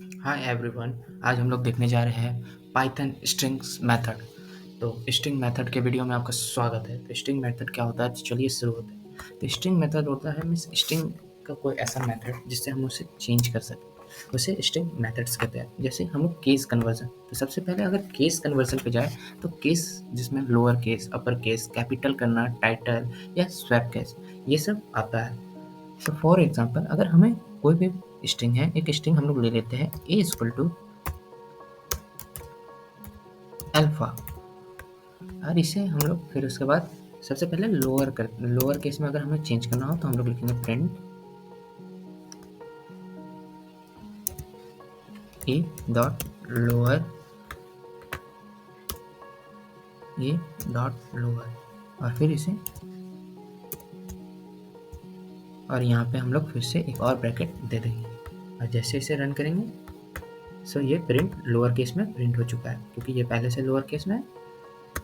Hi everyone. आज हम लोग देखने जा रहे हैं पाइथन स्ट्रिंग्स मेथड। तो स्ट्रिंग मेथड के वीडियो में आपका स्वागत है। तो स्ट्रिंग मेथड क्या होता है, तो चलिए शुरू होते हैं। तो स्ट्रिंग मेथड होता है मीन्स स्ट्रिंग का कोई ऐसा मेथड जिससे हम उसे चेंज कर सकें, उसे स्ट्रिंग मेथड्स कहते हैं। जैसे हम लोग केस कन्वर्जन, तो सबसे पहले अगर केस कन्वर्जन पे जाए तो केस जिसमें lower case, upper case, capital करना, टाइटल या स्वैप केस, ये सब आता है। तो फॉर एग्जाम्पल अगर हमें कोई भी स्ट्रिंग है, एक स्ट्रिंग हम लोग ले लेते हैं ए इक्वल टू अल्फा, और इसे हम लोग फिर उसके बाद सबसे पहले लोअर केस में अगर हमें चेंज करना हो तो हम लोग लिखेंगे प्रिंट ए डॉट लोअर, ए डॉट लोअर, और फिर इसे, और यहाँ पे हम लोग फिर से एक और ब्रैकेट दे देंगे। और जैसे इसे रन करेंगे सो ये प्रिंट लोअर केस में प्रिंट हो चुका है, क्योंकि ये पहले से लोअर केस में है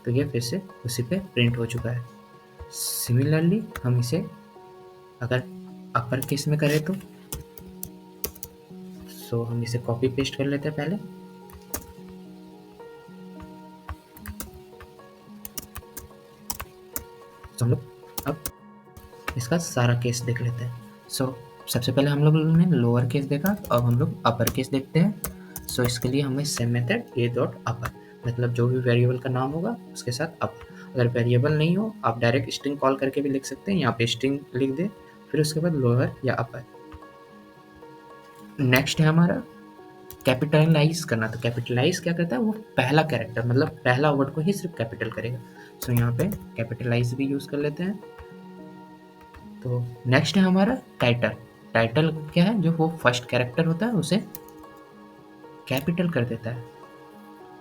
तो ये फिर से उसी पे प्रिंट हो चुका है। सिमिलरली हम इसे अगर अपर केस में करें तो हम इसे कॉपी पेस्ट कर लेते हैं पहले। तो हम लोग अब इसका सारा केस देख लेते हैं। सबसे पहले हम लोग ने लोअर केस देखा, तो अब हम लोग अपर केस देखते हैं। इसके लिए हमें सेम मेथड ए डॉट अपर, मतलब जो भी वेरिएबल का नाम होगा उसके साथ अपर। अगर वेरिएबल नहीं हो आप डायरेक्ट स्ट्रिंग कॉल करके भी लिख सकते हैं, यहाँ पे स्ट्रिंग लिख दे, फिर उसके बाद लोअर या अपर। नेक्स्ट है हमारा कैपिटलाइज करना। तो कैपिटलाइज क्या करता है, वो पहला कैरेक्टर मतलब पहला वर्ड को ही सिर्फ कैपिटल करेगा। यहाँ पे कैपिटलाइज भी यूज कर लेते हैं। तो नेक्स्ट है हमारा टाइटल। टाइटल क्या है, जो वो फर्स्ट कैरेक्टर होता है उसे कैपिटल कर देता है।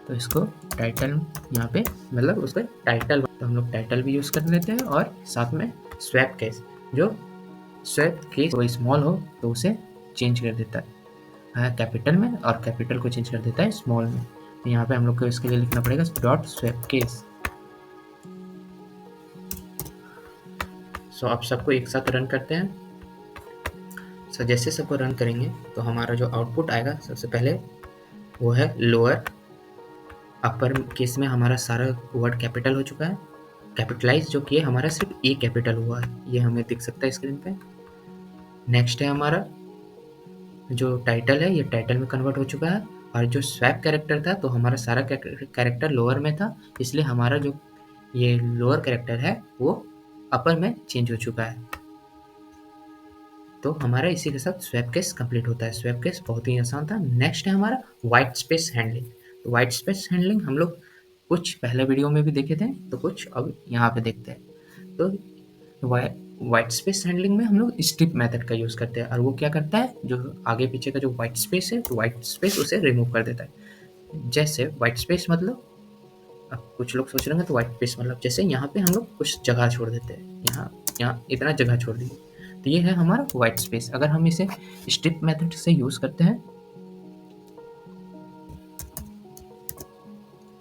तो इसको टाइटल यहाँ पे मतलब उसका टाइटल, तो हम लोग टाइटल भी यूज कर लेते हैं। और साथ में स्वैप केस, जो स्वैप केस कोई स्मॉल हो तो उसे चेंज कर देता है कैपिटल में, और कैपिटल को चेंज कर देता है स्मॉल में। तो यहाँ पे हम लोग को इसके लिए लिखना पड़ेगा डॉट स्वैप केस। आप सबको एक साथ रन करते हैं। जैसे सबको रन करेंगे तो हमारा जो आउटपुट आएगा सबसे पहले वो है लोअर। अपर केस में हमारा सारा वर्ड कैपिटल हो चुका है, कैपिटलाइज जो किए हमारा सिर्फ ए कैपिटल हुआ है, ये हमें दिख सकता है स्क्रीन पे। नेक्स्ट है हमारा जो टाइटल है, ये टाइटल में कन्वर्ट हो चुका है। और जो स्वैप कैरेक्टर था तो हमारा सारा कैरेक्टर लोअर में था, इसलिए हमारा जो ये लोअर कैरेक्टर है वो अपर में चेंज हो चुका है। तो हमारा इसी के साथ स्वैप केस कंप्लीट होता है। स्वैप केस बहुत ही आसान था। नेक्स्ट है हमारा व्हाइट स्पेस हैंडलिंग। तो व्हाइट स्पेस हैंडलिंग हम लोग कुछ पहले वीडियो में भी देखे थे, तो कुछ अब यहाँ पे देखते हैं। तो व्हाइट स्पेस हैंडलिंग में हम लोग स्ट्रिप मेथड का यूज़ करते हैं, और वो क्या करता है, जो आगे पीछे का जो व्हाइट स्पेस है तो व्हाइट स्पेस उसे रिमूव कर देता है। जैसे व्हाइट स्पेस मतलब, अब कुछ लोग सोच रहे हैं तो व्हाइट स्पेस मतलब जैसे यहाँ पे हम लोग कुछ जगह छोड़ देते हैं, यहाँ यहाँ इतना जगह छोड़ दी, तो ये है हमारा व्हाइट स्पेस। अगर हम इसे स्ट्रिप मेथड से यूज करते हैं,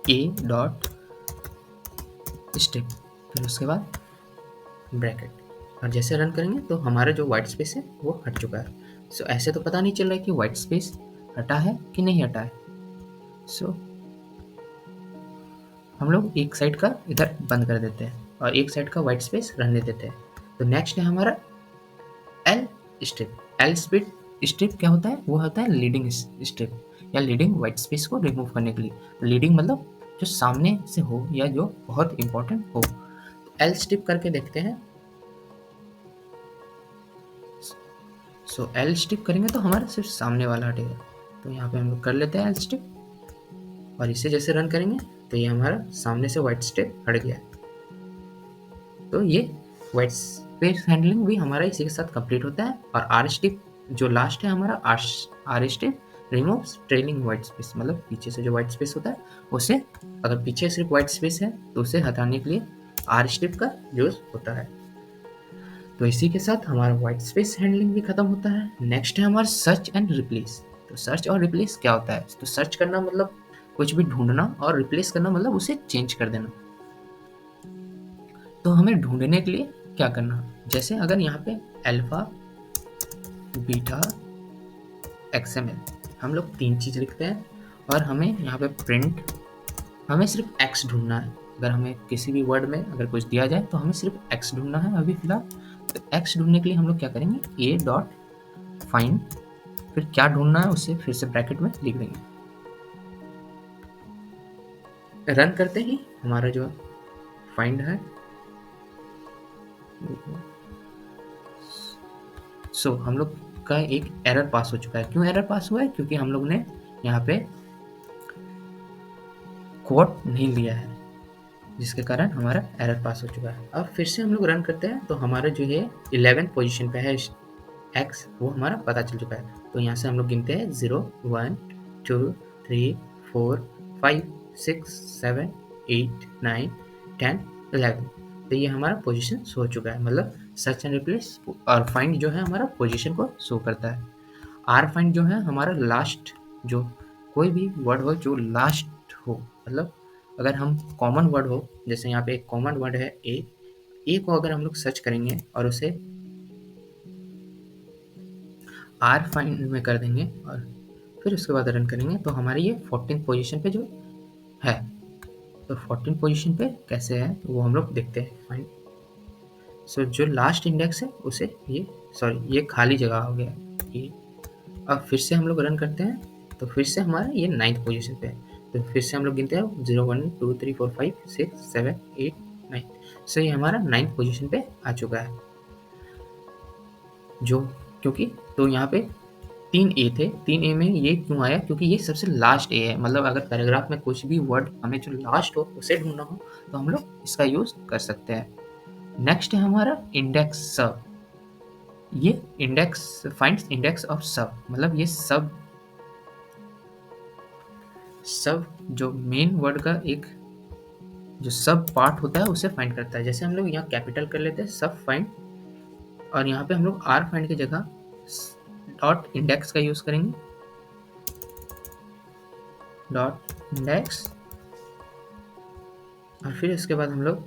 ए डॉट स्ट्रिप, फिर उसके बाद ब्रैकेट, और जैसे रन करेंगे तो हमारा जो व्हाइट स्पेस है वो हट चुका है। ऐसे तो पता नहीं चल रहा है कि व्हाइट स्पेस हटा है कि नहीं हटा है। हम लोग एक साइड का इधर बंद कर देते हैं और एक साइड का व्हाइट स्पेस रहने देते हैं। तो नेक्स्ट है हमारा एल स्ट्रिप। एल स्ट्रिप क्या होता है, वो होता है लीडिंग स्ट्रिप या लीडिंग व्हाइट स्पेस को रिमूव करने के लिए। लीडिंग मतलब जो सामने से हो या जो बहुत इंपॉर्टेंट हो। तो एल स्ट्रिप करके देखते हैं। एल स्ट्रिप करेंगे तो हमारा सिर्फ सामने वाला हटेगा। तो यहाँ पे हम लोग कर लेते हैं एल स्ट्रिप, और इसे जैसे रन करेंगे तो ये हमारा सामने से व्हाइट स्ट्रिप हट गया। तो ये व्हाइट स्पेस हैंडलिंग भी हमारा इसी के साथ कंप्लीट होता है। और आर स्ट्रिप जो लास्ट है हमारा, rstrip removes trailing white space, मतलब पीछे से जो व्हाइट स्पेस होता है उसे, अगर पीछे सिर्फ व्हाइट स्पेस है तो उसे हटाने के लिए आर स्ट्रिप का यूज होता है। तो इसी के साथ हमारा व्हाइट स्पेस हैंडलिंग भी खत्म होता है। नेक्स्ट है हमारा सर्च एंड रिप्लेस। तो सर्च और रिप्लेस क्या होता है, तो सर्च करना मतलब कुछ भी ढूंढना, और रिप्लेस करना मतलब उसे चेंज कर देना। तो हमें ढूंढने के लिए क्या करना, जैसे अगर यहाँ पे अल्फा बीटा XML, हम लोग 3 चीज़ लिखते हैं और हमें यहाँ पे प्रिंट, हमें सिर्फ x ढूंढना है। अगर हमें किसी भी वर्ड में अगर कुछ दिया जाए तो हमें सिर्फ x ढूंढना है अभी फिलहाल। तो x ढूंढने के लिए हम लोग क्या करेंगे, a डॉट फाइंड, फिर क्या ढूंढना है उसे फिर से ब्रैकेट में लिख देंगे। रन करते ही हमारा जो फाइंड है, सो हम लोग का एक एरर पास हो चुका है। क्यों एरर पास हुआ है? क्योंकि हम लोग ने यहाँ पे कोड नहीं लिया है, जिसके कारण हमारा एरर पास हो चुका है। अब फिर से हम लोग रन करते हैं तो हमारा जो है 11 पोजीशन पे है x, वो हमारा पता चल चुका है। तो यहाँ से हम लोग गिनते हैं 0 1 2 3 4 5 6 7 8 9 10 11। तो ये हमारा पोजीशन शो हो चुका है, मतलब सर्च एंड रिप्लेस और फाइंड जो है हमारा पोजीशन को शो करता है। आर फाइंड जो है हमारा लास्ट, जो कोई भी वर्ड हो जो लास्ट हो, मतलब अगर हम कॉमन वर्ड हो, जैसे यहाँ पे एक कॉमन वर्ड है ए को अगर हम लोग सर्च करेंगे और उसे आर फाइंड में कर देंगे और फिर उसके बाद रन करेंगे तो हमारी ये 14 पोजीशन पे जो है। तो 14 पोजीशन पे कैसे है वो हम लोग देखते हैं फाइंड। सो जो लास्ट इंडेक्स है उसे ये खाली जगह हो गया ये। अब फिर से हम लोग रन करते हैं तो फिर से हमारा ये 9th पोजीशन पे है। तो फिर से हम लोग गिनते हैं 0 1 2 3 4 5 6 7 8 9। सो ये हमारा 9th पोजीशन पे आ चुका है। जो क्योंकि तो यहाँ पे 3 ए थे, 3 ए में ये क्यों आया? क्योंकि ये सबसे लास्ट ए है। मतलब अगर पैराग्राफ में कुछ भी वर्ड हमें जो लास्ट हो उसे ढूंढना हो तो हम लोग इसका यूज कर सकते हैं। नेक्स्ट है हमारा इंडेक्स सब। ये इंडेक्स फाइंड्स इंडेक्स ऑफ सब, मतलब ये सब जो मेन वर्ड का एक जो सब पार्ट होता है उसे फाइंड करता है। जैसे हम लोग यहाँ कैपिटल कर लेते हैं सब फाइंड, और यहाँ पे हम लोग आर फाइंड की जगह डॉट इंडेक्स का यूज करेंगे, डॉट इंडेक्स, और फिर इसके बाद हम लोग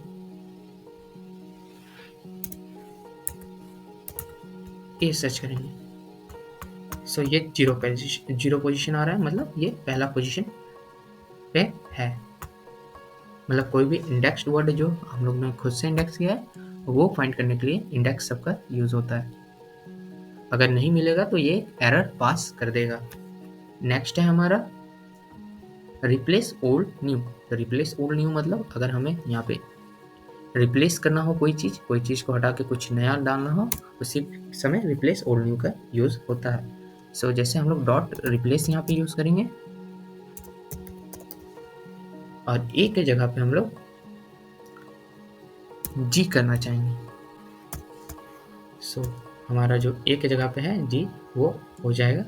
ए सर्च करेंगे। सो ये जीरो पोजीशन आ रहा है, मतलब ये पहला पोजीशन पे है। मतलब कोई भी इंडेक्स्ड वर्ड जो हम लोग ने खुद से इंडेक्स किया है वो फाइंड करने के लिए इंडेक्स सब का यूज होता है। अगर नहीं मिलेगा तो ये एरर पास कर देगा। नेक्स्ट है हमारा रिप्लेस ओल्ड न्यू। तो रिप्लेस ओल्ड न्यू मतलब अगर हमें यहाँ पे रिप्लेस करना हो कोई चीज़ को हटा के कुछ नया डालना हो, उसी समय रिप्लेस ओल्ड न्यू का यूज होता है। सो जैसे हम लोग डॉट रिप्लेस यहाँ पे यूज करेंगे और ए के जगह पे हम लोग जी करना चाहेंगे। सो हमारा जो ए के जगह पे है जी, वो हो जाएगा।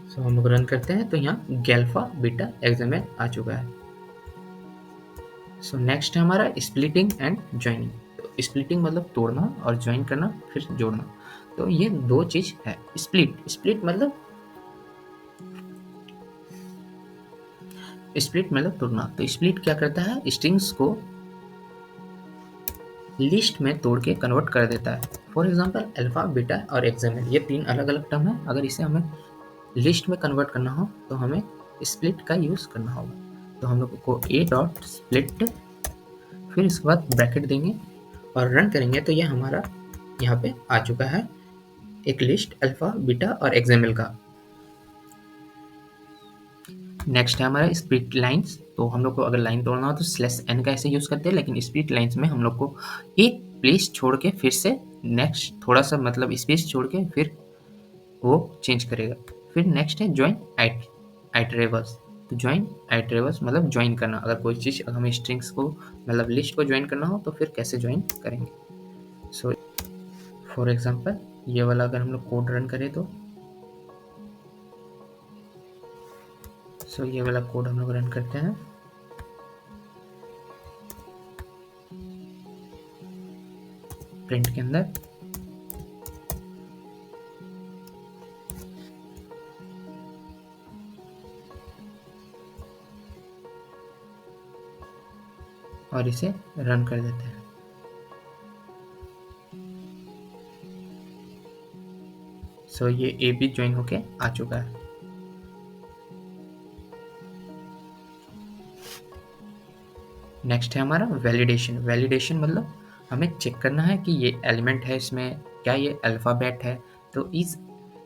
सो हम लोग रन करते हैं तो यहाँ गैल्फा बीटा एक्सएमएल आ चुका है। सो नेक्स्ट है हमारा स्प्लिटिंग एंड ज्वाइनिंग। तो स्प्लिटिंग मतलब तोड़ना और ज्वाइन करना फिर जोड़ना। तो ये दो चीज है। स्प्लिट मतलब तोड़ना। तो स्प्लिट क्या करता है, स्ट्रिंग्स को लिस्ट में तोड़ के कन्वर्ट कर देता है। फॉर एग्जाम्पल अल्फा बीटा और एक्सएमएल, ये 3 अलग अलग टर्म है। अगर इसे हमें लिस्ट में कन्वर्ट करना हो तो हमें स्प्लिट का यूज करना होगा। तो हम लोग को ए डॉट स्प्लिट, फिर इसके बाद ब्रैकेट देंगे और रन करेंगे तो ये हमारा यहाँ पे आ चुका है एक लिस्ट अल्फा बीटा और एक्सएमएल का। नेक्स्ट है हमारा स्प्लिट लाइंस। तो हम लोग को अगर लाइन तोड़ना हो तो स्लैश एन का ऐसे यूज करते हैं, लेकिन स्प्लिट लाइंस में हम लोग को एक प्लेस छोड़ के फिर से नेक्स्ट थोड़ा सा मतलब स्पेस छोड़ के फिर वो चेंज करेगा। फिर नेक्स्ट है ज्वाइन आइटरेबल्स। तो ज्वाइन आइटरेबल्स मतलब ज्वाइन करना। अगर कोई चीज़ हमें स्ट्रिंग्स को मतलब लिस्ट को ज्वाइन करना हो तो फिर कैसे ज्वाइन करेंगे। सो फॉर एग्जांपल ये वाला अगर हम लोग कोड रन करें तो ये वाला कोड हम लोग रन करते हैं। प्रिंट के अंदर और इसे रन कर देते हैं। सो ये ए भी ज्वाइन होके आ चुका है। नेक्स्ट है हमारा वैलिडेशन। वैलिडेशन मतलब हमें चेक करना है कि ये एलिमेंट है, इसमें क्या ये अल्फ़ाबेट है, तो इज़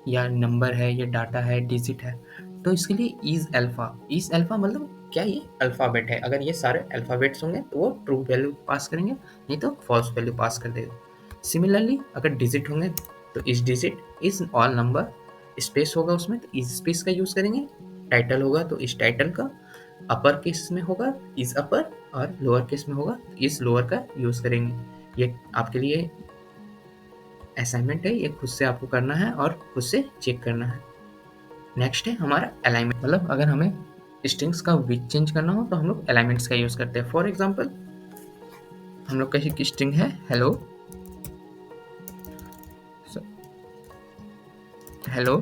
या नंबर है, ये डाटा है, डिजिट है। तो इसके लिए इज़ अल्फ़ा मतलब क्या ये अल्फ़ाबेट है। अगर ये सारे अल्फ़ाबेट्स होंगे तो वो ट्रू वैल्यू पास करेंगे, नहीं तो फॉल्स वैल्यू पास कर देगा। सिमिलरली अगर डिजिट होंगे तो is digit, is all number, space होगा उसमें तो इज़ स्पेस का यूज़ करेंगे, टाइटल होगा तो इस टाइटल का, अपर केस में होगा इज़ अपर और लोअर केस में होगा इज़ लोअर का यूज़ करेंगे। ये आपके लिए असाइनमेंट है, ये खुद से आपको करना है और खुद से चेक करना है। नेक्स्ट है हमारा अलाइनमेंट, मतलब अगर हमें स्ट्रिंग्स का विच चेंज करना हो तो हम लोग अलाइनमेंट्स का यूज़ करते हैं। फॉर एग्जांपल हम लोग कहीं की स्ट्रिंग है हेलो, हेलो,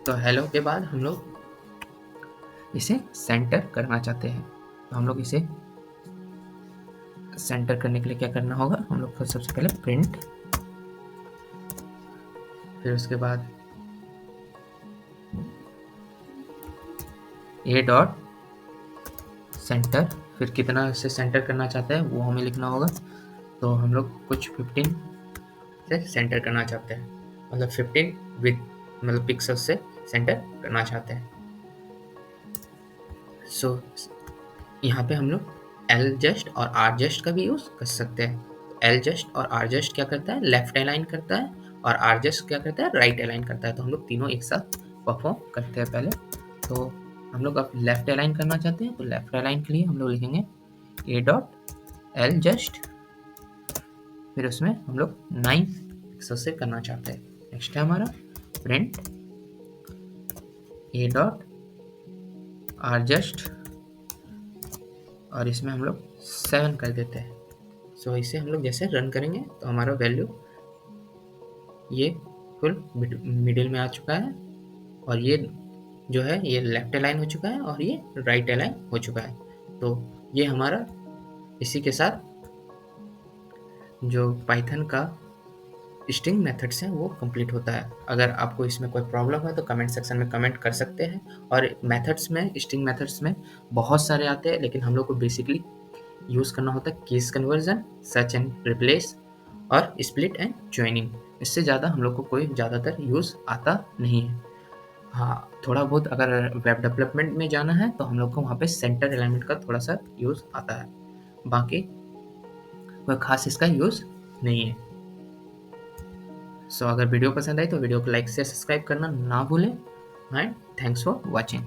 तो हेलो के बाद हम लोग इसे सेंटर करना चाहते हैं, तो हम लोग इसे सेंटर करने के लिए क्या करना होगा, हम लोग को सबसे पहले प्रिंट, फिर उसके बाद ए डॉट सेंटर, फिर कितना से सेंटर करना चाहते हैं वो हमें लिखना होगा। तो हम लोग कुछ 15 से सेंटर करना चाहते हैं, मतलब 15 विद मतलब पिक्सल से सेंटर करना चाहते हैं। सो यहाँ पे हम लोग एल जस्ट और आर जस्ट का भी यूज़ कर सकते हैं। एल जस्ट और आर जस्ट क्या करता है, लेफ्ट अलाइन करता है, और आर जस्ट क्या करता है, राइट अलाइन करता है। तो हम लोग तीनों एक साथ परफॉर्म करते हैं पहले। तो हम लोग अब लेफ्ट अलाइन करना चाहते हैं, तो लेफ्ट अलाइन के लिए हम लोग लिखेंगे ए डॉट एल जस्ट, फिर उसमें हम लोग 9 पिक्सल से करना चाहते हैं। नेक्स्ट है हमारा print A dot are just, और इसमें हम लोग 7 कर देते हैं। सो इसे हम लोग जैसे रन करेंगे तो हमारा वैल्यू ये फुल मिडिल में आ चुका है, और ये जो है ये लेफ्ट अलाइन हो चुका है और ये राइट अलाइन हो चुका है। तो ये हमारा इसी के साथ जो पाइथन का स्ट्रिंग मेथड्स हैं वो कंप्लीट होता है। अगर आपको इसमें कोई प्रॉब्लम है तो कमेंट सेक्शन में कमेंट कर सकते हैं। और मेथड्स में, स्ट्रिंग मेथड्स में बहुत सारे आते हैं, लेकिन हम लोग को बेसिकली यूज़ करना होता है case conversion, search and replace और स्प्लिट एंड ज्वाइनिंग। इससे ज़्यादा हम लोग को कोई ज़्यादातर यूज़ आता नहीं है। हाँ, थोड़ा बहुत अगर वेब डेवलपमेंट में जाना है तो हम लोग को वहाँ पे सेंटर अलाइनमेंट का थोड़ा सा यूज़ आता है, बाकी कोई खास इसका यूज़ नहीं है। सो अगर वीडियो पसंद आई तो वीडियो को लाइक से सब्सक्राइब करना ना भूलें, एंड थैंक्स फॉर वॉचिंग।